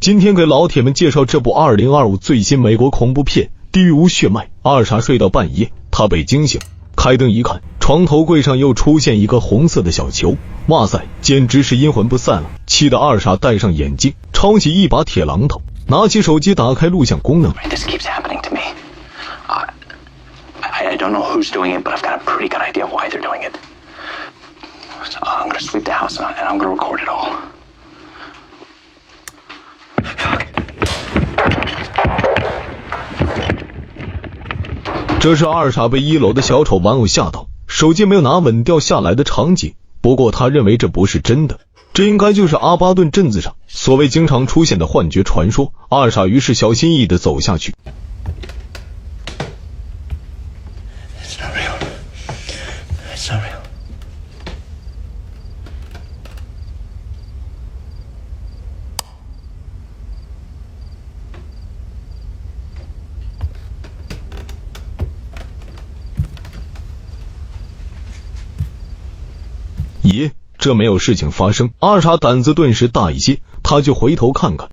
今天给老铁们介绍这部2025最新美国恐怖片《地狱无血脉》。二傻睡到半夜，他被惊醒，开灯一看，床头柜上又出现一个红色的小球，哇塞，简直是阴魂不散了！气得二傻戴上眼镜，抄起一把铁榔头，拿起手机打开录像功能。I don't know who's doing it, but I've got a pretty good idea why they're doing it. I'm gonna sweep the house and I'm gonna record it all. 这是二傻被1楼的小丑玩偶吓到，手机没有拿稳掉下来的场景。不过他认为这不是真的，这应该就是阿巴顿镇子上所谓经常出现的幻觉传说。二傻于是小心翼翼地走下去。咦，这没有事情发生，二傻胆子顿时大一些，他就回头看看。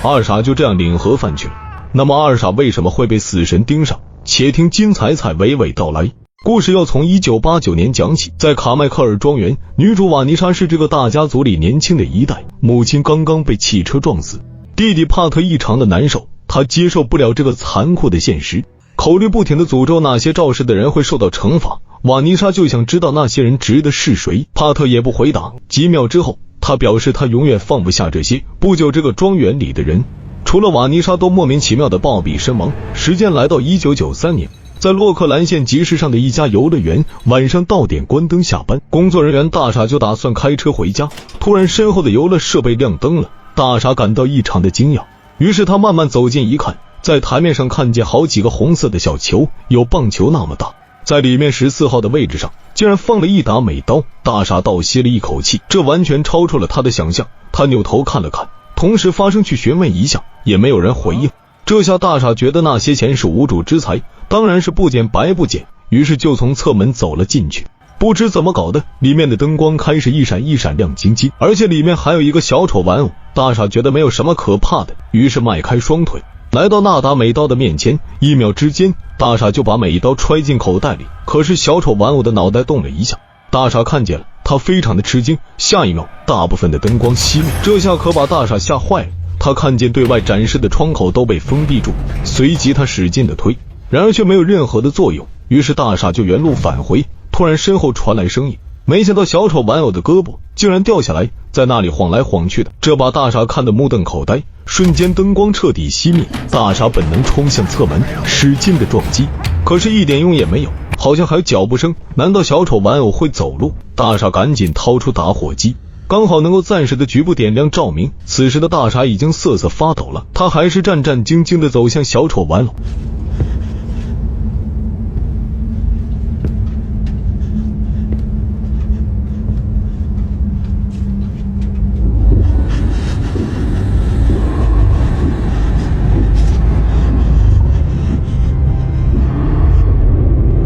二傻就这样领盒饭去了。那么二傻为什么会被死神盯上？且听金彩彩娓娓道来。故事要从1989年讲起，在卡迈克尔庄园，女主瓦妮莎是这个大家族里年轻的一代，母亲刚刚被汽车撞死，弟弟帕特异常的难受，他接受不了这个残酷的现实，口里不停地诅咒那些肇事的人会受到惩罚。瓦妮莎就想知道那些人指的是谁，帕特也不回答。几秒之后，他表示他永远放不下这些。不久，这个庄园里的人除了瓦妮莎都莫名其妙的暴毙身亡。时间来到1993年，在洛克兰县集市上的一家游乐园，晚上到点关灯下班，工作人员大傻就打算开车回家，突然身后的游乐设备亮灯了，大傻感到异常的惊讶，于是他慢慢走近一看，在台面上看见好几个红色的小球，有棒球那么大，在里面14号的位置上竟然放了一把美刀。大傻倒吸了一口气，这完全超出了他的想象。他扭头看了看，同时发声去询问一下，也没有人回应。这下大傻觉得那些钱是无主之财，当然是不捡白不捡，于是就从侧门走了进去。不知怎么搞的，里面的灯光开始一闪一闪亮晶晶，而且里面还有一个小丑玩偶。大傻觉得没有什么可怕的，于是迈开双腿来到那把美刀的面前，1秒之间，大傻就把美刀揣进口袋里。可是小丑玩偶的脑袋动了一下，大傻看见了，他非常的吃惊。下一秒，大部分的灯光熄灭，这下可把大傻吓坏了。他看见对外展示的窗口都被封闭住，随即他使劲的推，然而却没有任何的作用。于是大傻就原路返回，突然身后传来声音，没想到小丑玩偶的胳膊竟然掉下来，在那里晃来晃去的，这把大傻看得目瞪口呆。瞬间灯光彻底熄灭，大傻本能冲向侧门，使劲的撞击，可是一点用也没有，好像还有脚步声，难道小丑玩偶会走路？大傻赶紧掏出打火机，刚好能够暂时的局部点亮照明。此时的大傻已经瑟瑟发抖了，他还是战战兢兢的走向小丑玩偶。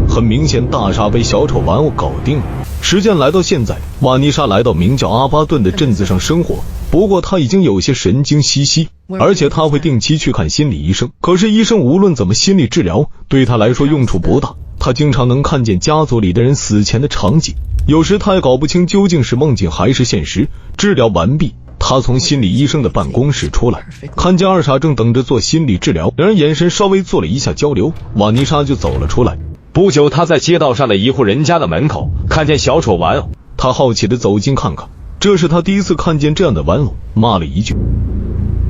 很明显，大傻被小丑玩偶搞定了。时间来到现在，瓦妮莎来到名叫阿巴顿的镇子上生活，不过她已经有些神经兮兮，而且她会定期去看心理医生。可是医生无论怎么心理治疗，对她来说用处不大。她经常能看见家族里的人死前的场景，有时她也搞不清究竟是梦境还是现实。治疗完毕，他从心理医生的办公室出来，看见二傻正等着做心理治疗，两人眼神稍微做了一下交流，瓦妮莎就走了出来。不久，他在街道上的一户人家的门口看见小丑玩偶，他好奇地走近看看，这是他第一次看见这样的玩偶，骂了一句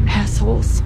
Assholes，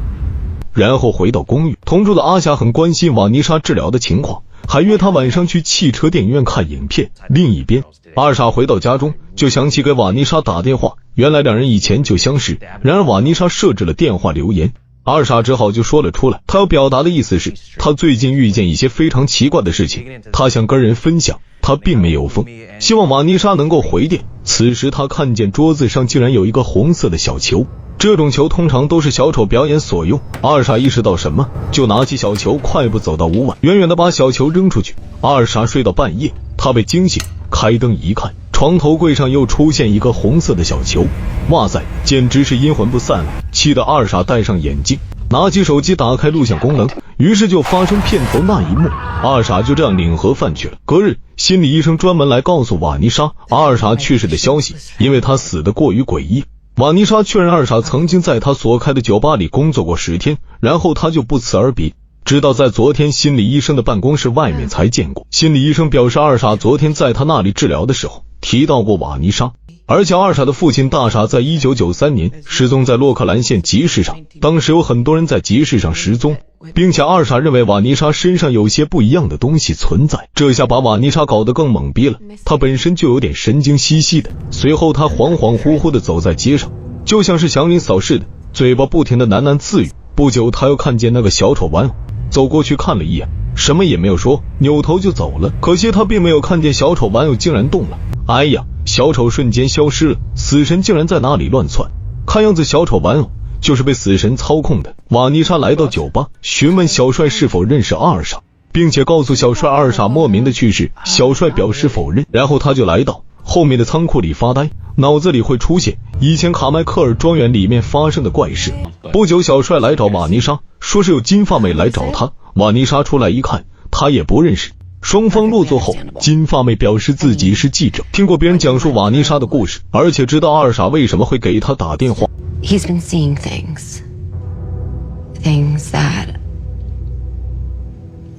然后回到公寓。同住的阿霞很关心瓦妮莎治疗的情况，还约她晚上去汽车电影院看影片。另一边，二傻回到家中就想起给瓦妮莎打电话，原来两人以前就相识，然而瓦妮莎设置了电话留言，二傻只好就说了出来。他要表达的意思是，他最近遇见一些非常奇怪的事情，他想跟人分享，他并没有疯，希望瓦妮莎能够回电。此时他看见桌子上竟然有一个红色的小球，这种球通常都是小丑表演所用。二傻意识到什么，就拿起小球快步走到屋外，远远的把小球扔出去。二傻睡到半夜，他被惊醒，开灯一看，床头柜上又出现一个红色的小球，哇塞，简直是阴魂不散了！气得二傻戴上眼镜，拿起手机打开录像功能，于是就发生片头那一幕。二傻就这样领盒饭去了。隔日，心理医生专门来告诉瓦妮莎二傻去世的消息，因为他死得过于诡异。瓦妮莎确认二傻曾经在他所开的酒吧里工作过10天，然后他就不辞而别。直到在昨天心理医生的办公室外面才见过。心理医生表示，二傻昨天在他那里治疗的时候提到过瓦妮莎，而且二傻的父亲大傻在1993年失踪在洛克兰县集市上，当时有很多人在集市上失踪，并且二傻认为瓦妮莎身上有些不一样的东西存在，这下把瓦妮莎搞得更懵逼了。他本身就有点神经兮兮的，随后他恍恍惚惚地走在街上，就像是祥林嫂似的，嘴巴不停地喃喃自语。不久他又看见那个小丑玩偶，走过去看了一眼，什么也没有说，扭头就走了。可惜他并没有看见小丑玩偶竟然动了。哎呀，小丑瞬间消失了，死神竟然在那里乱窜。看样子小丑玩偶就是被死神操控的。瓦妮莎来到酒吧，询问小帅是否认识二傻，并且告诉小帅二傻莫名的去世。小帅表示否认，然后他就来到后面的仓库里发呆，脑子里会出现以前卡迈克尔庄园里面发生的怪事。不久，小帅来找瓦妮莎，说是有金发妹来找他。瓦妮莎出来一看，他也不认识。双方落座后，金发妹表示自己是记者，听过别人讲述瓦妮莎的故事，而且知道二傻为什么会给他打电话。He's been seeing things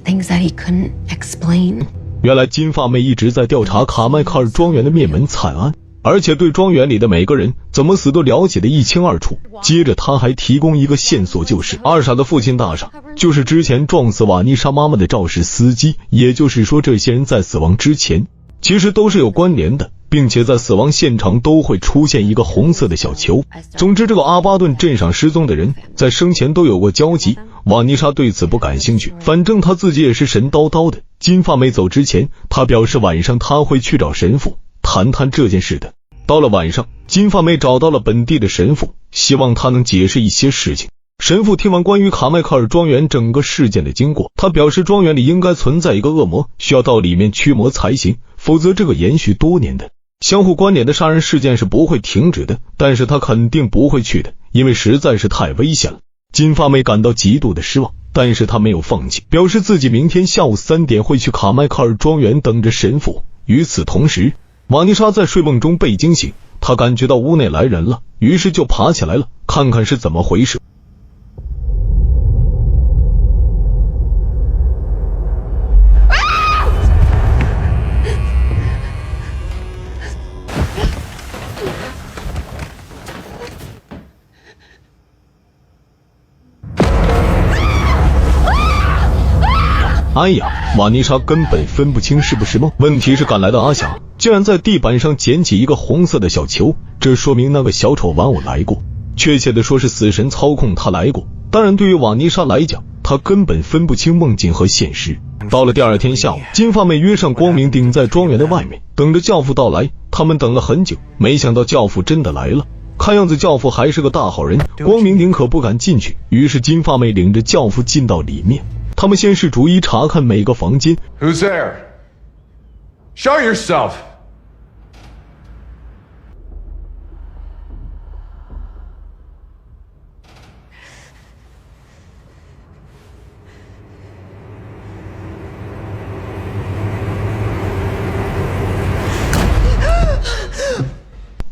he couldn't explain. 原来金发妹一直在调查卡迈克尔庄园的灭门惨案，而且对庄园里的每个人怎么死都了解得一清二楚。接着他还提供一个线索，就是二傻的父亲大傻就是之前撞死瓦妮莎妈妈的肇事司机，也就是说这些人在死亡之前其实都是有关联的，并且在死亡现场都会出现一个红色的小球。总之，这个阿巴顿镇上失踪的人在生前都有过交集。瓦妮莎对此不感兴趣，反正她自己也是神叨叨的。金发妹走之前，她表示晚上她会去找神父谈谈这件事的。到了晚上，金发妹找到了本地的神父，希望他能解释一些事情。神父听完关于卡迈克尔庄园整个事件的经过，他表示庄园里应该存在一个恶魔，需要到里面驱魔才行，否则这个延续多年的相互关联的杀人事件是不会停止的。但是他肯定不会去的，因为实在是太危险了。金发妹感到极度的失望，但是他没有放弃，表示自己明天下午3点会去卡迈克尔庄园等着神父。与此同时，瓦妮莎在睡梦中被惊醒，她感觉到屋内来人了，于是就爬起来了，看看是怎么回事。哎呀，瓦妮莎根本分不清是不是梦。问题是赶来的阿霞竟然在地板上捡起一个红色的小球，这说明那个小丑玩偶来过，确切的说是死神操控他来过。当然对于瓦妮莎来讲，她根本分不清梦境和现实。到了第二天下午，金发妹约上光明顶在庄园的外面，等着教父到来。他们等了很久，没想到教父真的来了。看样子教父还是个大好人，光明顶可不敢进去，于是金发妹领着教父进到里面。他们先是逐一查看每个房间。 Who's there? Show yourself!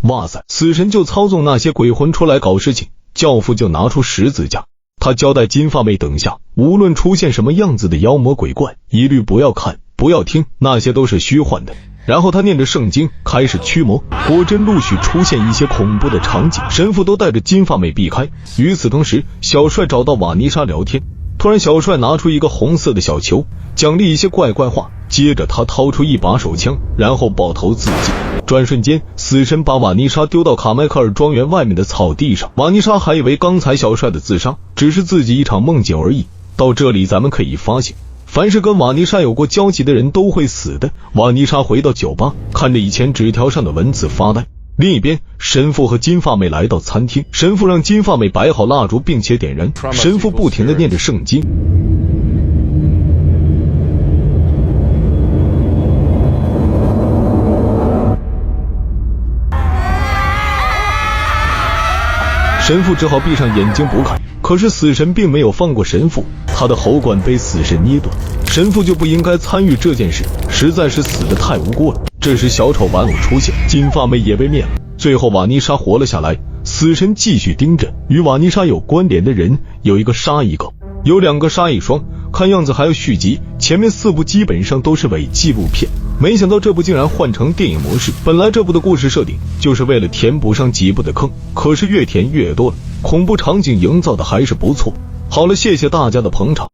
哇塞，死神就操纵那些鬼魂出来搞事情。教父就拿出十字架，他交代金发妹等下无论出现什么样子的妖魔鬼怪，一律不要看不要听，那些都是虚幻的。然后他念着圣经开始驱魔，果真陆续出现一些恐怖的场景，神父都带着金发妹避开。与此同时，小帅找到瓦妮莎聊天，突然小帅拿出一个红色的小球，奖励一些怪话，接着他掏出一把手枪，然后爆头自尽。转瞬间，死神把瓦妮莎丢到卡迈克尔庄园外面的草地上。瓦妮莎还以为刚才小帅的自杀只是自己一场梦境而已。到这里咱们可以发现，凡是跟瓦妮莎有过交集的人都会死的。瓦妮莎回到酒吧，看着以前纸条上的文字发呆。另一边，神父和金发妹来到餐厅，神父让金发妹摆好蜡烛并且点燃，神父不停地念着圣经。神父只好闭上眼睛不看。可是死神并没有放过神父，他的喉管被死神捏断，神父就不应该参与这件事，实在是死得太无辜了。这时小丑玩偶出现，金发妹也被灭了，最后瓦妮莎活了下来。死神继续盯着与瓦妮莎有关联的人，有一个杀一个，有2个杀一双，看样子还有续集。前面4部基本上都是伪纪录片，没想到这部竟然换成电影模式。本来这部的故事设定就是为了填补上几部的坑，可是越填越多了，恐怖场景营造的还是不错。好了，谢谢大家的捧场。